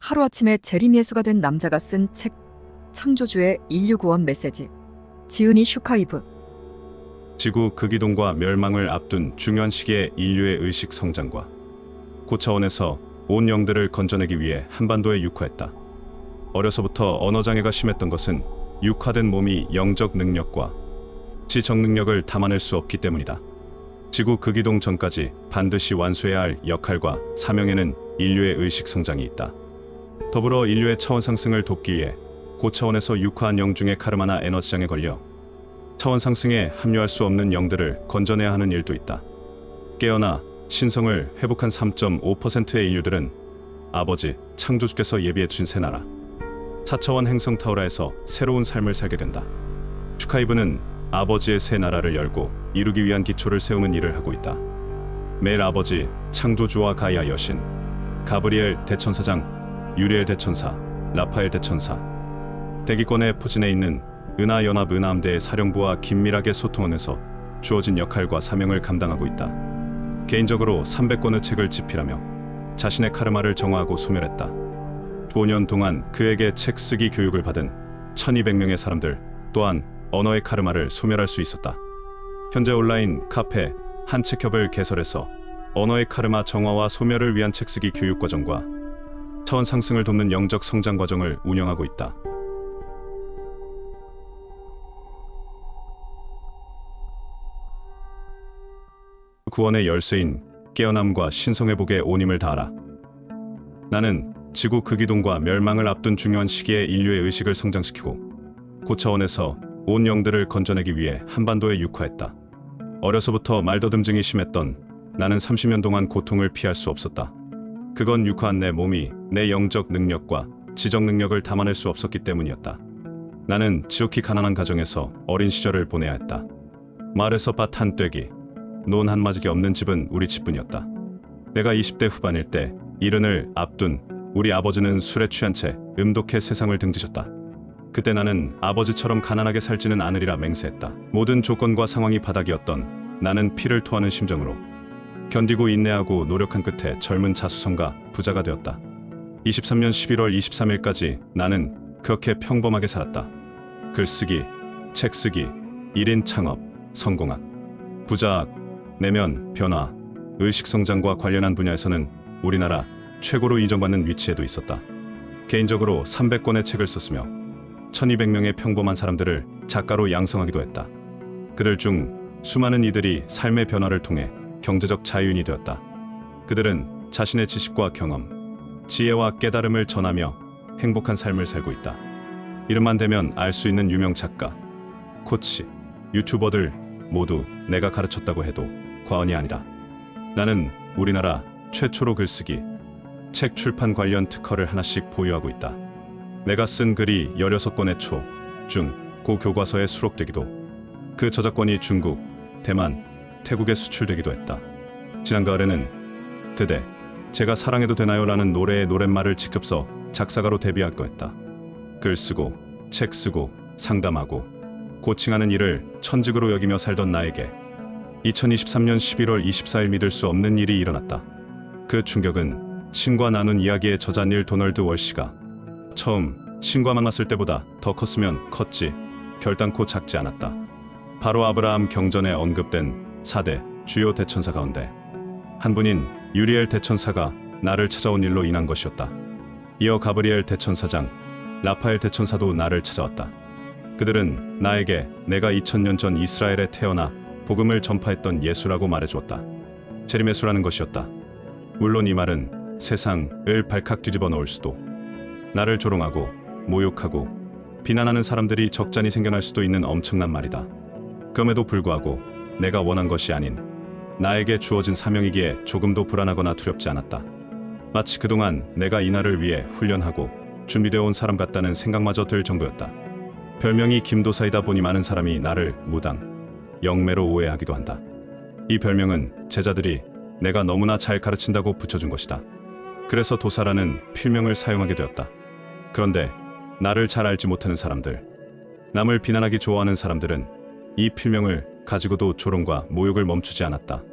하루아침에 재림예수가 된 남자가 쓴 책 창조주의 인류구원 메시지. 지은이 슈카이브. 지구 극이동과 멸망을 앞둔 중요한 시기의 인류의 의식 성장과 고차원에서 온 영들을 건져내기 위해 한반도에 육화했다. 어려서부터 언어장애가 심했던 것은 육화된 몸이 영적 능력과 지적 능력을 담아낼 수 없기 때문이다. 지구 극이동 전까지 반드시 완수해야 할 역할과 사명에는 인류의 의식 성장이 있다. 더불어 인류의 차원 상승을 돕기 위해 고차원에서 육화한 영 중에 카르마나 에너지장에 걸려 차원 상승에 합류할 수 없는 영들을 건져내야 하는 일도 있다. 깨어나 신성을 회복한 3.5%의 인류들은 아버지 창조주께서 예비해 주신 새 나라 4차원 행성 타우라에서 새로운 삶을 살게 된다. 슈카이브는 아버지의 새 나라를 열고 이루기 위한 기초를 세우는 일을 하고 있다. 매일 아버지 창조주와 가이아 여신, 가브리엘 대천사장, 유리엘 대천사, 라파엘 대천사, 대기권의 포진에 있는 은하연합 은하함대의 사령부와 긴밀하게 소통하면서 주어진 역할과 사명을 감당하고 있다. 개인적으로 300권의 책을 집필하며 자신의 카르마를 정화하고 소멸했다. 5년 동안 그에게 책 쓰기 교육을 받은 1200명의 사람들 또한 언어의 카르마를 소멸할 수 있었다. 현재 온라인 카페 한책협을 개설해서 언어의 카르마 정화와 소멸을 위한 책 쓰기 교육 과정과 차원 상승을 돕는 영적 성장 과정을 운영하고 있다. 구원의 열쇠인 깨어남과 신성회복에 온 힘을 다하라. 나는 지구 극이동과 멸망을 앞둔 중요한 시기에 인류의 의식을 성장시키고 고차원에서 온 영들을 건져내기 위해 한반도에 육화했다. 어려서부터 말더듬증이 심했던 나는 30년 동안 고통을 피할 수 없었다. 그건 육화한 내 몸이 내 영적 능력과 지적 능력을 담아낼 수 없었기 때문이었다. 나는 지옥히 가난한 가정에서 어린 시절을 보내야 했다. 마을에서 밭 한 떼기, 논 한 마지기 없는 집은 우리 집뿐이었다. 내가 20대 후반일 때 이른을 앞둔 우리 아버지는 술에 취한 채 음독해 세상을 등지셨다. 그때 나는 아버지처럼 가난하게 살지는 않으리라 맹세했다. 모든 조건과 상황이 바닥이었던 나는 피를 토하는 심정으로 견디고 인내하고 노력한 끝에 젊은 자수성가 부자가 되었다. 23년 11월 23일까지 나는 그렇게 평범하게 살았다. 글쓰기, 책쓰기, 1인 창업, 성공학, 부자학, 내면 변화, 의식성장과 관련한 분야에서는 우리나라 최고로 인정받는 위치에도 있었다. 개인적으로 300권의 책을 썼으며 1200명의 평범한 사람들을 작가로 양성하기도 했다. 그들 중 수많은 이들이 삶의 변화를 통해 경제적 자유인이 되었다. 그들은 자신의 지식과 경험, 지혜와 깨달음을 전하며 행복한 삶을 살고 있다. 이름만 대면 알 수 있는 유명 작가, 코치, 유튜버들 모두 내가 가르쳤다고 해도 과언이 아니다. 나는 우리나라 최초로 글쓰기, 책 출판 관련 특허를 하나씩 보유하고 있다. 내가 쓴 글이 16권의 초, 중, 고 교과서에 수록되기도 그 저작권이 중국, 대만, 태국에 수출되기도 했다. 지난 가을에는 드대, 제가 사랑해도 되나요? 라는 노래의 노랫말을 직접 써 작사가로 데뷔할 거였다. 글 쓰고, 책 쓰고, 상담하고, 고칭하는 일을 천직으로 여기며 살던 나에게 2023년 11월 24일 믿을 수 없는 일이 일어났다. 그 충격은 신과 나눈 이야기의 저자닐 도널드 월시가 처음 신과 만났을 때보다 더 컸으면 컸지 결단코 작지 않았다. 바로 아브라함 경전에 언급된 4대 주요 대천사 가운데 한 분인 유리엘 대천사가 나를 찾아온 일로 인한 것이었다. 이어 가브리엘 대천사장, 라파엘 대천사도 나를 찾아왔다. 그들은 나에게 내가 2000년 전 이스라엘에 태어나 복음을 전파했던 예수라고 말해주었다. 재림예수라는 것이었다. 물론 이 말은 세상을 발칵 뒤집어 놓을 수도, 나를 조롱하고 모욕하고 비난하는 사람들이 적잖이 생겨날 수도 있는 엄청난 말이다. 그럼에도 불구하고 내가 원한 것이 아닌 나에게 주어진 사명이기에 조금도 불안하거나 두렵지 않았다. 마치 그동안 내가 이 날을 위해 훈련하고 준비되어 온 사람 같다는 생각마저 들 정도였다. 별명이 김도사이다 보니 많은 사람이 나를 무당, 영매로 오해하기도 한다. 이 별명은 제자들이 내가 너무나 잘 가르친다고 붙여준 것이다. 그래서 도사라는 필명을 사용하게 되었다. 그런데 나를 잘 알지 못하는 사람들, 남을 비난하기 좋아하는 사람들은 이 필명을 가지고도 조롱과 모욕을 멈추지 않았다.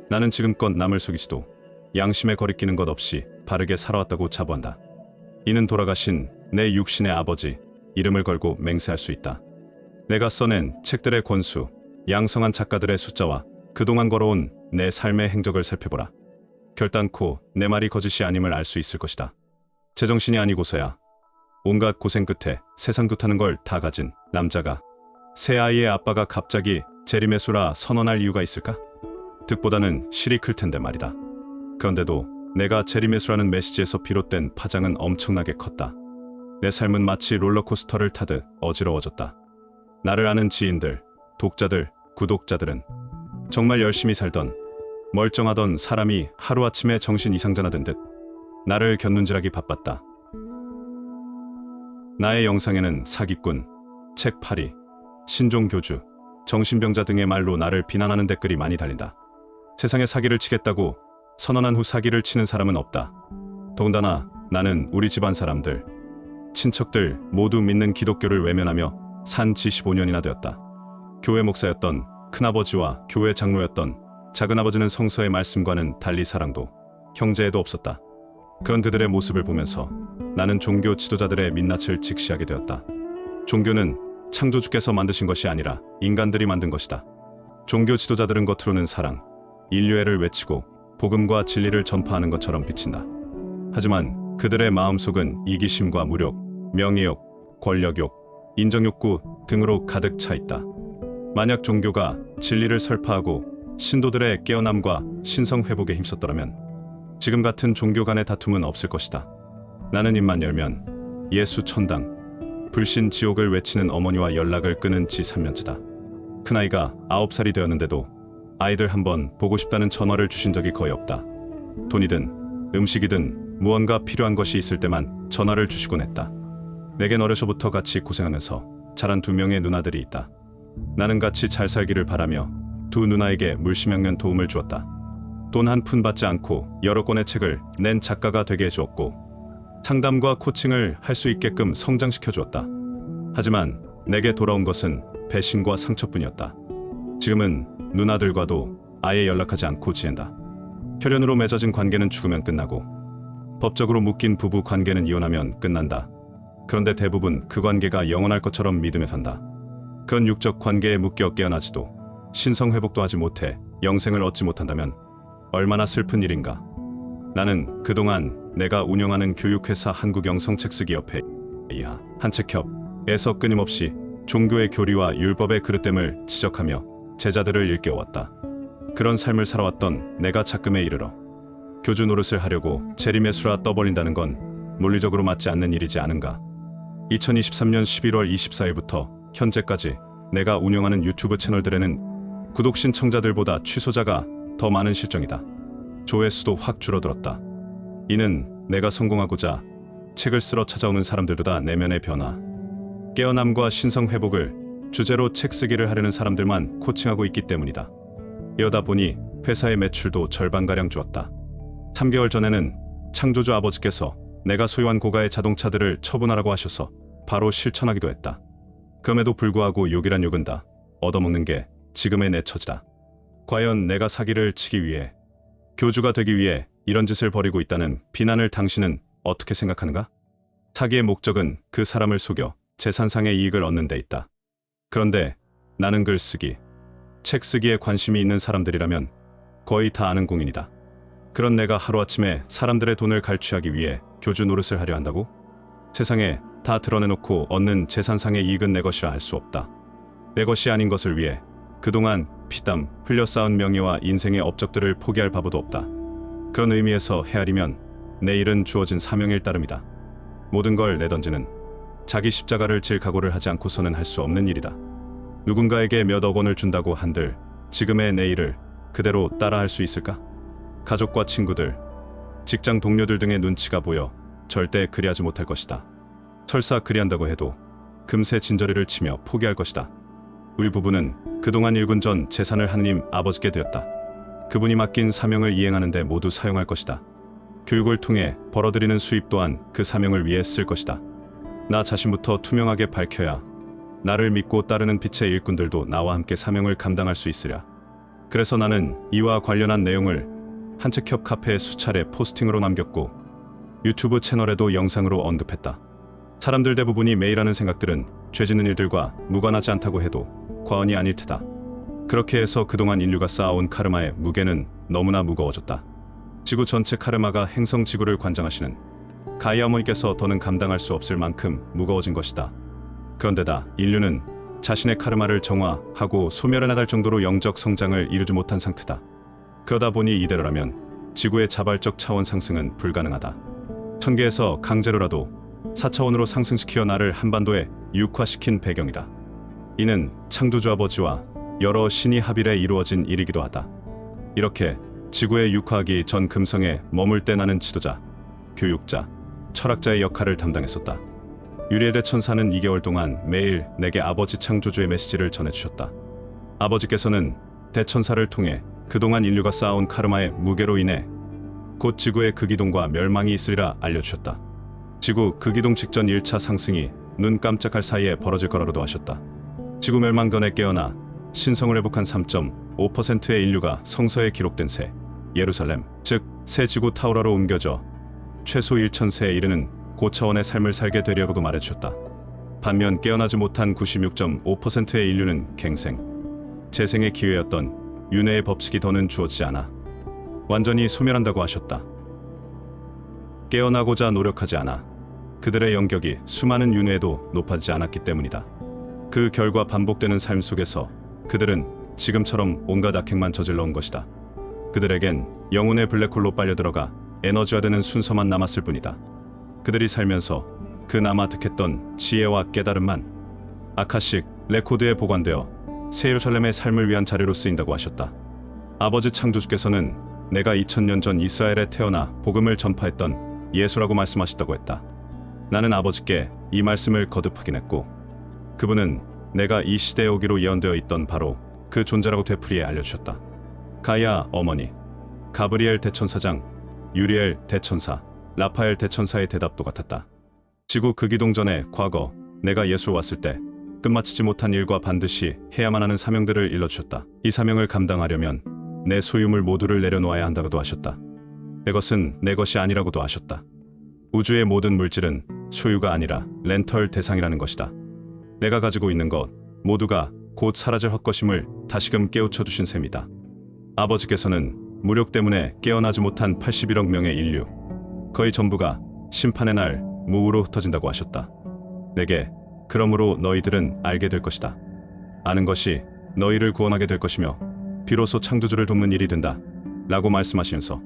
나는 지금껏 남을 속이지도 양심에 거리끼는 것 없이 바르게 살아왔다고 자부한다. 이는 돌아가신 내 육신의 아버지 이름을 걸고 맹세할 수 있다. 내가 써낸 책들의 권수, 양성한 작가들의 숫자와 그동안 걸어온 내 삶의 행적을 살펴보라. 결단코 내 말이 거짓이 아님을 알 수 있을 것이다. 제정신이 아니고서야 온갖 고생 끝에 세상 좋다는 걸 다 가진 남자가 새 아이의 아빠가 갑자기 재림매수라 선언할 이유가 있을까? 득보다는 실이 클 텐데 말이다. 그런데도 내가 재림매수라는 메시지에서 비롯된 파장은 엄청나게 컸다. 내 삶은 마치 롤러코스터를 타듯 어지러워졌다. 나를 아는 지인들, 독자들, 구독자들은 정말 열심히 살던 멀쩡하던 사람이 하루아침에 정신 이상자나 된 듯 나를 곁눈질하기 바빴다. 나의 영상에는 사기꾼, 책파리, 신종교주, 정신병자 등의 말로 나를 비난하는 댓글이 많이 달린다. 세상에 사기를 치겠다고 선언한 후 사기를 치는 사람은 없다. 더군다나 나는 우리 집안 사람들, 친척들 모두 믿는 기독교를 외면하며 산 지 15년이나 되었다. 교회 목사였던 큰아버지와 교회 장로였던 작은아버지는 성서의 말씀과는 달리 사랑도 형제에도 없었다. 그런 그들의 모습을 보면서 나는 종교 지도자들의 민낯을 직시하게 되었다. 종교는 창조주께서 만드신 것이 아니라 인간들이 만든 것이다. 종교 지도자들은 겉으로는 사랑, 인류애를 외치고 복음과 진리를 전파하는 것처럼 비친다. 하지만 그들의 마음속은 이기심과 무력, 명예욕, 권력욕, 인정욕구 등으로 가득 차 있다. 만약 종교가 진리를 설파하고 신도들의 깨어남과 신성 회복에 힘썼더라면 지금 같은 종교 간의 다툼은 없을 것이다. 나는 입만 열면 예수 천당, 불신 지옥을 외치는 어머니와 연락을 끊은 지 3년째다. 큰아이가 9살이 되었는데도 아이들 한번 보고 싶다는 전화를 주신 적이 거의 없다. 돈이든 음식이든 무언가 필요한 것이 있을 때만 전화를 주시곤 했다. 내겐 어려서부터 같이 고생하면서 자란 2명의 누나들이 있다. 나는 같이 잘 살기를 바라며 두 누나에게 물심양면 도움을 주었다. 돈 한 푼 받지 않고 여러 권의 책을 낸 작가가 되게 해주었고 상담과 코칭을 할 수 있게끔 성장시켜 주었다. 하지만 내게 돌아온 것은 배신과 상처뿐이었다. 지금은 누나들과도 아예 연락하지 않고 지낸다. 혈연으로 맺어진 관계는 죽으면 끝나고 법적으로 묶인 부부 관계는 이혼하면 끝난다. 그런데 대부분 그 관계가 영원할 것처럼 믿으며 산다. 그런 육적 관계에 묶여 깨어나지도 신성 회복도 하지 못해 영생을 얻지 못한다면 얼마나 슬픈 일인가. 나는 그동안 내가 운영하는 교육회사 한국영성책쓰기협회 이하 한책협에서 끊임없이 종교의 교리와 율법의 그릇됨을 지적하며 제자들을 일깨워왔다. 그런 삶을 살아왔던 내가 작금에 이르러 교주 노릇을 하려고 재림매수라 떠벌린다는 건 논리적으로 맞지 않는 일이지 않은가. 2023년 11월 24일부터 현재까지 내가 운영하는 유튜브 채널들에는 구독 신청자들보다 취소자가 더 많은 실정이다. 조회수도 확 줄어들었다. 이는 내가 성공하고자 책을 쓰러 찾아오는 사람들보다 내면의 변화, 깨어남과 신성 회복을 주제로 책 쓰기를 하려는 사람들만 코칭하고 있기 때문이다. 이러다 보니 회사의 매출도 절반가량 줄었다. 3개월 전에는 창조주 아버지께서 내가 소유한 고가의 자동차들을 처분하라고 하셔서 바로 실천하기도 했다. 그럼에도 불구하고 욕이란 욕은 다 얻어먹는 게 지금의 내 처지다. 과연 내가 사기를 치기 위해, 교주가 되기 위해 이런 짓을 벌이고 있다는 비난을 당신은 어떻게 생각하는가? 사기의 목적은 그 사람을 속여 재산상의 이익을 얻는 데 있다. 그런데 나는 글쓰기, 책 쓰기에 관심이 있는 사람들이라면 거의 다 아는 공인이다. 그런 내가 하루아침에 사람들의 돈을 갈취하기 위해 교주 노릇을 하려 한다고? 세상에 다 드러내놓고 얻는 재산상의 이익은 내 것이라 할 수 없다. 내 것이 아닌 것을 위해 그동안 피땀 흘려 쌓은 명예와 인생의 업적들을 포기할 바보도 없다. 그런 의미에서 헤아리면 내일은 주어진 사명일 따름이다. 모든 걸 내던지는, 자기 십자가를 질 각오를 하지 않고서는 할 수 없는 일이다. 누군가에게 몇억 원을 준다고 한들 지금의 내일을 그대로 따라할 수 있을까? 가족과 친구들, 직장 동료들 등의 눈치가 보여 절대 그리하지 못할 것이다. 설사 그리한다고 해도 금세 진저리를 치며 포기할 것이다. 우리 부부는 그동안 일군 전 재산을 하느님 아버지께 드렸다. 그분이 맡긴 사명을 이행하는 데 모두 사용할 것이다. 교육을 통해 벌어들이는 수입 또한 그 사명을 위해 쓸 것이다. 나 자신부터 투명하게 밝혀야 나를 믿고 따르는 빛의 일꾼들도 나와 함께 사명을 감당할 수 있으랴. 그래서 나는 이와 관련한 내용을 한책협 카페에 수차례 포스팅으로 남겼고 유튜브 채널에도 영상으로 언급했다. 사람들 대부분이 매일 하는 생각들은 죄 짓는 일들과 무관하지 않다고 해도 과언이 아닐 테다. 그렇게 해서 그동안 인류가 쌓아온 카르마의 무게는 너무나 무거워졌다. 지구 전체 카르마가 행성 지구를 관장하시는 가이아 어머니께서 더는 감당할 수 없을 만큼 무거워진 것이다. 그런데다 인류는 자신의 카르마를 정화하고 소멸해 나갈 정도로 영적 성장을 이루지 못한 상태다. 그러다 보니 이대로라면 지구의 자발적 차원 상승은 불가능하다. 천계에서 강제로라도 4차원으로 상승시켜 나를 한반도에 육화시킨 배경이다. 이는 창조주 아버지와 여러 신이 합일해 이루어진 일이기도 하다. 이렇게 지구에 육화하기 전 금성에 머물 때 나는 지도자, 교육자, 철학자의 역할을 담당했었다. 유리엘 대천사는 2개월 동안 매일 내게 아버지 창조주의 메시지를 전해주셨다. 아버지께서는 대천사를 통해 그동안 인류가 쌓아온 카르마의 무게로 인해 곧 지구의 극이동과 멸망이 있으리라 알려주셨다. 지구 극이동 직전 1차 상승이 눈 깜짝할 사이에 벌어질 거라고도 하셨다. 지구 멸망 전에 깨어나 신성을 회복한 3.5%의 인류가 성서에 기록된 새 예루살렘, 즉 새 지구 타우라로 옮겨져 최소 1000세에 이르는 고차원의 삶을 살게 되려고도 말해주셨다. 반면 깨어나지 못한 96.5%의 인류는 갱생, 재생의 기회였던 윤회의 법칙이 더는 주어지지 않아 완전히 소멸한다고 하셨다. 깨어나고자 노력하지 않아 그들의 영격이 수많은 윤회에도 높아지지 않았기 때문이다. 그 결과 반복되는 삶 속에서 그들은 지금처럼 온갖 악행만 저질러 온 것이다. 그들에겐 영혼의 블랙홀로 빨려들어가 에너지화되는 순서만 남았을 뿐이다. 그들이 살면서 그 남아 득했던 지혜와 깨달음만 아카식 레코드에 보관되어 새 예루살렘의 삶을 위한 자료로 쓰인다고 하셨다. 아버지 창조주께서는 내가 2000년 전 이스라엘에 태어나 복음을 전파했던 예수라고 말씀하셨다고 했다. 나는 아버지께 이 말씀을 거듭 확인했고 그분은 내가 이 시대에 오기로 예언되어 있던 바로 그 존재라고 되풀이해 알려주셨다. 가이아 어머니, 가브리엘 대천사장, 유리엘 대천사, 라파엘 대천사의 대답도 같았다. 지구 극이동 전에 과거 내가 예수로 왔을 때 끝마치지 못한 일과 반드시 해야만 하는 사명들을 일러주셨다. 이 사명을 감당하려면 내 소유물 모두를 내려놓아야 한다고도 하셨다. 내 것은 내 것이 아니라고도 하셨다. 우주의 모든 물질은 소유가 아니라 렌털 대상이라는 것이다. 내가 가지고 있는 것 모두가 곧 사라질 헛것임을 다시금 깨우쳐 주신 셈이다. 아버지께서는 무력 때문에 깨어나지 못한 81억 명의 인류, 거의 전부가 심판의 날 무으로 흩어진다고 하셨다. 내게 그러므로 너희들은 알게 될 것이다. 아는 것이 너희를 구원하게 될 것이며 비로소 창조주를 돕는 일이 된다 라고 말씀하시면서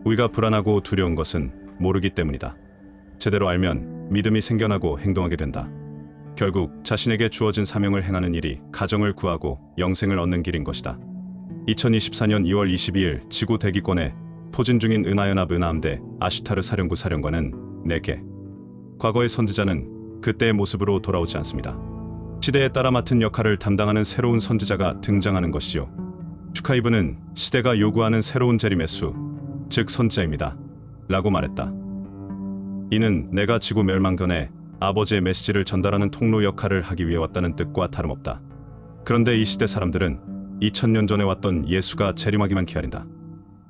우리가 불안하고 두려운 것은 모르기 때문이다. 제대로 알면 믿음이 생겨나고 행동하게 된다. 결국 자신에게 주어진 사명을 행하는 일이 가정을 구하고 영생을 얻는 길인 것이다. 2024년 2월 22일 지구 대기권에 포진 중인 은하연합 은하함대 아슈타르 사령부 사령관은 내게 과거의 선지자는 그때의 모습으로 돌아오지 않습니다. 시대에 따라 맡은 역할을 담당하는 새로운 선지자가 등장하는 것이요. 슈카이브는 시대가 요구하는 새로운 재림의 수, 즉 선지자입니다. 라고 말했다. 이는 내가 지구 멸망 전에 아버지의 메시지를 전달하는 통로 역할을 하기 위해 왔다는 뜻과 다름없다. 그런데 이 시대 사람들은 2000년 전에 왔던 예수가 재림하기만 기다린다.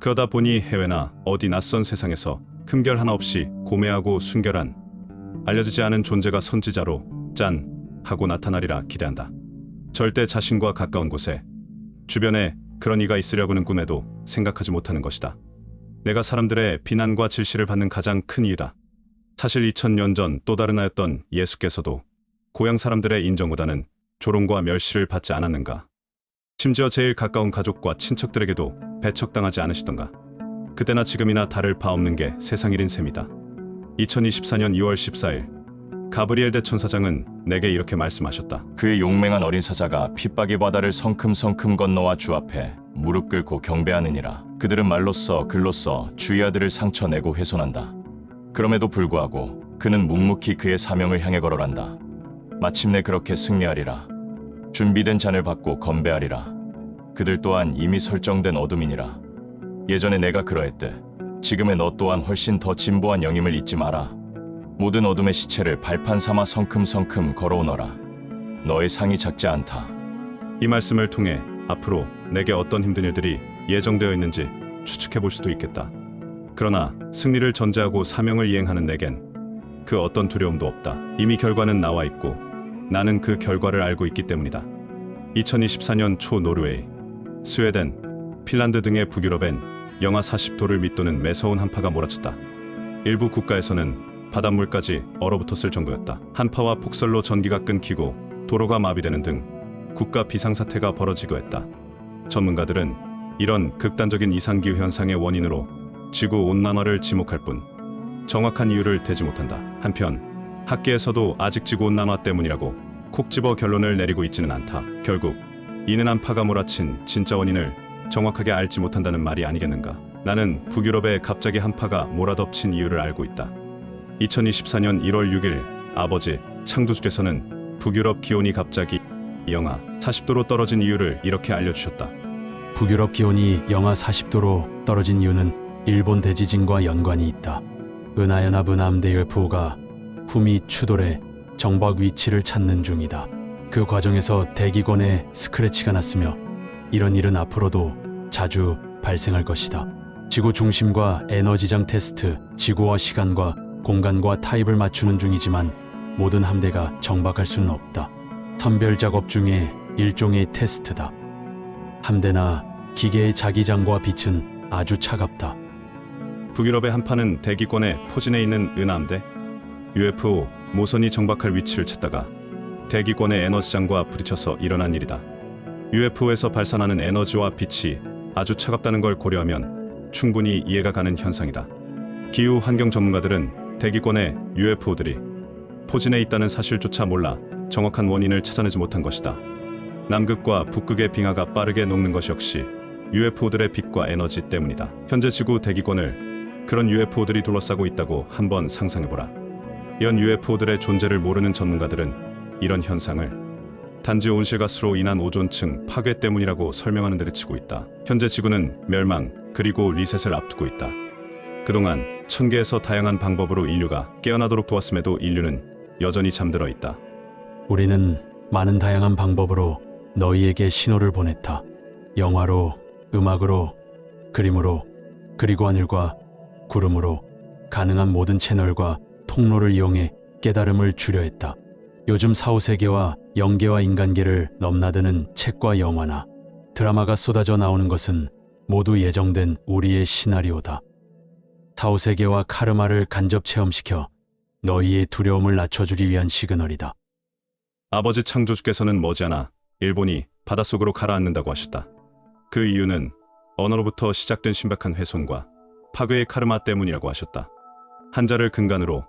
그러다 보니 해외나 어디 낯선 세상에서 흠결 하나 없이 고매하고 순결한 알려지지 않은 존재가 선지자로 짠 하고 나타나리라 기대한다. 절대 자신과 가까운 곳에 주변에 그런 이가 있으려고는 꿈에도 생각하지 못하는 것이다. 내가 사람들의 비난과 질시를 받는 가장 큰 이유다. 사실 2000년 전 또 다른 하였던 예수께서도 고향 사람들의 인정보다는 조롱과 멸시를 받지 않았는가? 심지어 제일 가까운 가족과 친척들에게도 배척당하지 않으시던가? 그때나 지금이나 다를 바 없는 게 세상 일인 셈이다. 2024년 2월 14일 가브리엘 대천사장은 내게 이렇게 말씀하셨다. 그의 용맹한 어린 사자가 핍박의 바다를 성큼성큼 건너와 주 앞에 무릎 꿇고 경배하느니라. 그들은 말로써 글로써 주의 아들을 상처내고 훼손한다. 그럼에도 불구하고 그는 묵묵히 그의 사명을 향해 걸어간다. 마침내 그렇게 승리하리라. 준비된 잔을 받고 건배하리라. 그들 또한 이미 설정된 어둠이니라. 예전에 내가 그러했듯 지금의 너 또한 훨씬 더 진보한 영임을 잊지 마라. 모든 어둠의 시체를 발판 삼아 성큼성큼 걸어오너라. 너의 상이 작지 않다. 이 말씀을 통해 앞으로 내게 어떤 힘든 일들이 예정되어 있는지 추측해 볼 수도 있겠다. 그러나 승리를 전제하고 사명을 이행하는 내겐 그 어떤 두려움도 없다. 이미 결과는 나와 있고 나는 그 결과를 알고 있기 때문이다. 2024년 초 노르웨이, 스웨덴, 핀란드 등의 북유럽엔 영하 40도를 밑도는 매서운 한파가 몰아쳤다. 일부 국가에서는 바닷물까지 얼어붙었을 정도였다. 한파와 폭설로 전기가 끊기고 도로가 마비되는 등 국가 비상사태가 벌어지고 했다. 전문가들은 이런 극단적인 이상기후 현상의 원인으로 지구온난화를 지목할 뿐 정확한 이유를 대지 못한다. 한편 학계에서도 아직 지구온난화 때문이라고 콕 집어 결론을 내리고 있지는 않다. 결국 이는 한파가 몰아친 진짜 원인을 정확하게 알지 못한다는 말이 아니겠는가. 나는 북유럽에 갑자기 한파가 몰아덮친 이유를 알고 있다. 2024년 1월 6일 아버지 창조주께서는 북유럽 기온이 갑자기 영하 40도로 떨어진 이유를 이렇게 알려주셨다. 북유럽 기온이 영하 40도로 떨어진 이유는 일본 대지진과 연관이 있다. 은하연합 은하함대 UFO가 후미 추돌의 정박 위치를 찾는 중이다. 그 과정에서 대기권에 스크래치가 났으며 이런 일은 앞으로도 자주 발생할 것이다. 지구 중심과 에너지장 테스트, 지구와 시간과 공간과 타입을 맞추는 중이지만 모든 함대가 정박할 수는 없다. 선별 작업 중에 일종의 테스트다. 함대나 기계의 자기장과 빛은 아주 차갑다. 북유럽의 한파는 대기권에 포진해 있는 은하함대 UFO 모선이 정박할 위치를 찾다가 대기권의 에너지장과 부딪혀서 일어난 일이다. UFO에서 발산하는 에너지와 빛이 아주 차갑다는 걸 고려하면 충분히 이해가 가는 현상이다. 기후 환경 전문가들은 대기권의 UFO들이 포진해 있다는 사실조차 몰라 정확한 원인을 찾아내지 못한 것이다. 남극과 북극의 빙하가 빠르게 녹는 것 역시 UFO들의 빛과 에너지 때문이다. 현재 지구 대기권을 그런 UFO들이 둘러싸고 있다고 한번 상상해보라. 이런 UFO들의 존재를 모르는 전문가들은 이런 현상을 단지 온실가스로 인한 오존층 파괴 때문이라고 설명하는 데 그치고 있다. 현재 지구는 멸망 그리고 리셋을 앞두고 있다. 그동안 1000개에서 다양한 방법으로 인류가 깨어나도록 도왔음에도 인류는 여전히 잠들어 있다. 우리는 많은 다양한 방법으로 너희에게 신호를 보냈다. 영화로, 음악으로, 그림으로, 그리고 하늘과 구름으로 가능한 모든 채널과 통로를 이용해 깨달음을 주려 했다. 요즘 사후세계와 영계와 인간계를 넘나드는 책과 영화나 드라마가 쏟아져 나오는 것은 모두 예정된 우리의 시나리오다. 사후세계와 카르마를 간접 체험시켜 너희의 두려움을 낮춰주기 위한 시그널이다. 아버지 창조주께서는 머지않아 일본이 바닷속으로 가라앉는다고 하셨다. 그 이유는 언어로부터 시작된 신박한 훼손과 파괴의 카르마 때문이라고 하셨다. 한자를 근간으로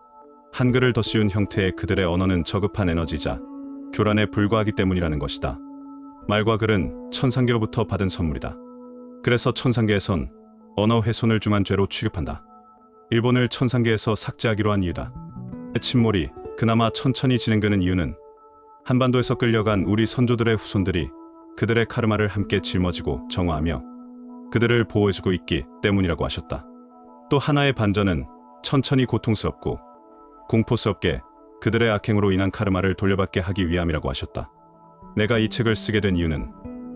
한글을 더 씌운 형태의 그들의 언어는 저급한 에너지이자 교란에 불과하기 때문이라는 것이다. 말과 글은 천상계로부터 받은 선물이다. 그래서 천상계에선 언어 훼손을 중한 죄로 취급한다. 일본을 천상계에서 삭제하기로 한 이유다. 침몰이 그나마 천천히 진행되는 이유는 한반도에서 끌려간 우리 선조들의 후손들이 그들의 카르마를 함께 짊어지고 정화하며 그들을 보호해주고 있기 때문이라고 하셨다. 또 하나의 반전은 천천히 고통스럽고 공포스럽게 그들의 악행으로 인한 카르마를 돌려받게 하기 위함이라고 하셨다. 내가 이 책을 쓰게 된 이유는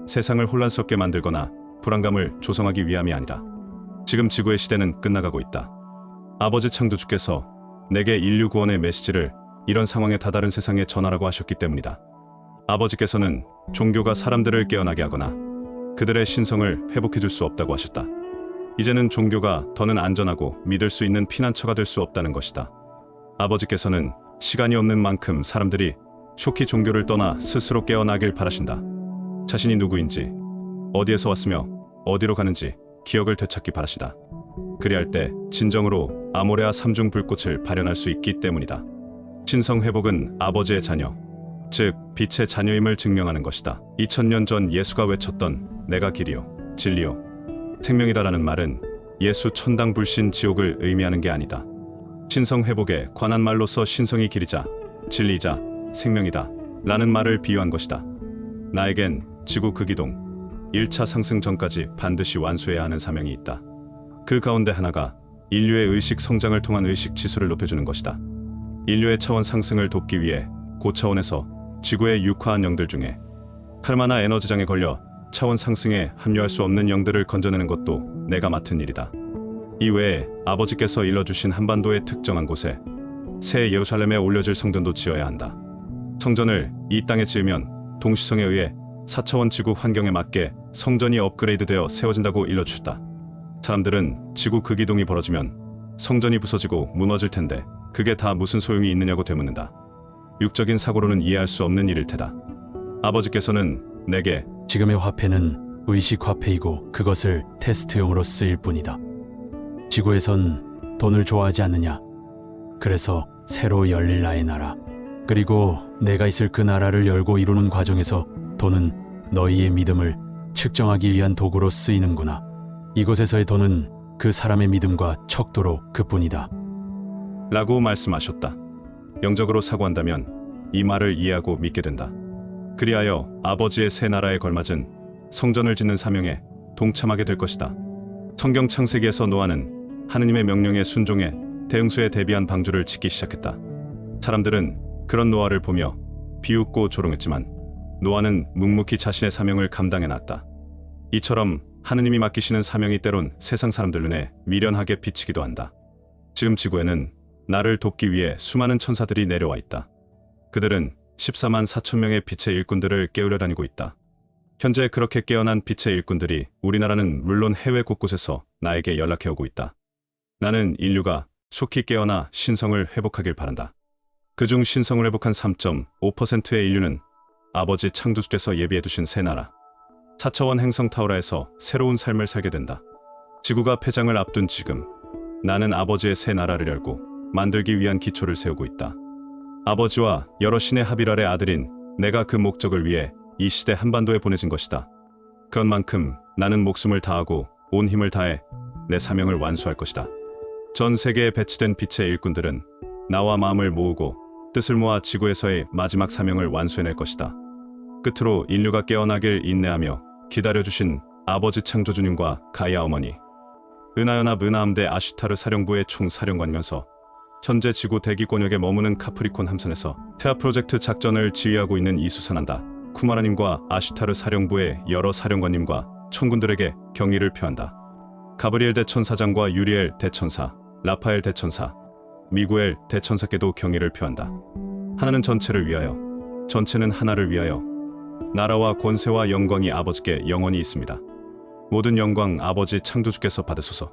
세상을 혼란스럽게 만들거나 불안감을 조성하기 위함이 아니다. 지금 지구의 시대는 끝나가고 있다. 아버지 창조주께서 내게 인류 구원의 메시지를 이런 상황에 다다른 세상에 전하라고 하셨기 때문이다. 아버지께서는 종교가 사람들을 깨어나게 하거나 그들의 신성을 회복해줄 수 없다고 하셨다. 이제는 종교가 더는 안전하고 믿을 수 있는 피난처가 될 수 없다는 것이다. 아버지께서는 시간이 없는 만큼 사람들이 속히 종교를 떠나 스스로 깨어나길 바라신다. 자신이 누구인지, 어디에서 왔으며 어디로 가는지 기억을 되찾기 바라시다. 그리할 때 진정으로 아모레아 삼중 불꽃을 발현할 수 있기 때문이다. 신성 회복은 아버지의 자녀, 즉 빛의 자녀임을 증명하는 것이다. 2000년 전 예수가 외쳤던 내가 길이요, 진리요, 생명이다라는 말은 예수 천당 불신 지옥을 의미하는 게 아니다. 신성 회복에 관한 말로서 신성이 길이자 진리이자 생명이다 라는 말을 비유한 것이다. 나에겐 지구 극이동 1차 상승 전까지 반드시 완수해야 하는 사명이 있다. 그 가운데 하나가 인류의 의식 성장을 통한 의식 지수를 높여주는 것이다. 인류의 차원 상승을 돕기 위해 고차원에서 지구의 육화한 영들 중에 카르마나 에너지장에 걸려 차원 상승에 합류할 수 없는 영들을 건져내는 것도 내가 맡은 일이다. 이외에 아버지께서 일러주신 한반도의 특정한 곳에 새 예루살렘에 올려질 성전도 지어야 한다. 성전을 이 땅에 지으면 동시성에 의해 4차원 지구 환경에 맞게 성전이 업그레이드되어 세워진다고 일러주셨다. 사람들은 지구 극이동이 벌어지면 성전이 부서지고 무너질 텐데 그게 다 무슨 소용이 있느냐고 되묻는다. 육적인 사고로는 이해할 수 없는 일일 테다. 아버지께서는 내게 지금의 화폐는 의식 화폐이고 그것을 테스트용으로 쓰일 뿐이다. 지구에선 돈을 좋아하지 않느냐? 그래서 새로 열릴 나의 나라, 그리고 내가 있을 그 나라를 열고 이루는 과정에서 돈은 너희의 믿음을 측정하기 위한 도구로 쓰이는구나. 이곳에서의 돈은 그 사람의 믿음과 척도로 그뿐이다. 라고 말씀하셨다. 영적으로 사고한다면 이 말을 이해하고 믿게 된다. 그리하여 아버지의 새 나라에 걸맞은 성전을 짓는 사명에 동참하게 될 것이다. 성경 창세기에서 노아는 하느님의 명령에 순종해 대응수에 대비한 방주를 짓기 시작했다. 사람들은 그런 노아를 보며 비웃고 조롱했지만 노아는 묵묵히 자신의 사명을 감당해놨다. 이처럼 하느님이 맡기시는 사명이 때론 세상 사람들 눈에 미련하게 비치기도 한다. 지금 지구에는 나를 돕기 위해 수많은 천사들이 내려와 있다. 그들은 14만 4천 명의 빛의 일꾼들을 깨우려 다니고 있다. 현재 그렇게 깨어난 빛의 일꾼들이 우리나라는 물론 해외 곳곳에서 나에게 연락해 오고 있다. 나는 인류가 속히 깨어나 신성을 회복하길 바란다. 그중 신성을 회복한 3.5%의 인류는 아버지 창조주께서 예비해 두신 새 나라 4차원 행성 타우라에서 새로운 삶을 살게 된다. 지구가 폐장을 앞둔 지금 나는 아버지의 새 나라를 열고 만들기 위한 기초를 세우고 있다. 아버지와 여러 신의 합일 아래 아들인 내가 그 목적을 위해 이 시대 한반도에 보내진 것이다. 그런 만큼 나는 목숨을 다하고 온 힘을 다해 내 사명을 완수할 것이다. 전 세계에 배치된 빛의 일꾼들은 나와 마음을 모으고 뜻을 모아 지구에서의 마지막 사명을 완수해낼 것이다. 끝으로 인류가 깨어나길 인내하며 기다려주신 아버지 창조주님과 가이아 어머니, 은하연합 은하함대 아슈타르 사령부의 총사령관이면서 현재 지구 대기권역에 머무는 카프리콘 함선에서 태아 프로젝트 작전을 지휘하고 있는 이수산한다. 쿠마라님과 아슈타르 사령부의 여러 사령관님과 총군들에게 경의를 표한다. 가브리엘 대천사장과 유리엘 대천사, 라파엘 대천사, 미구엘 대천사께도 경의를 표한다. 하나는 전체를 위하여, 전체는 하나를 위하여 나라와 권세와 영광이 아버지께 영원히 있습니다. 모든 영광 아버지 창조주께서 받으소서.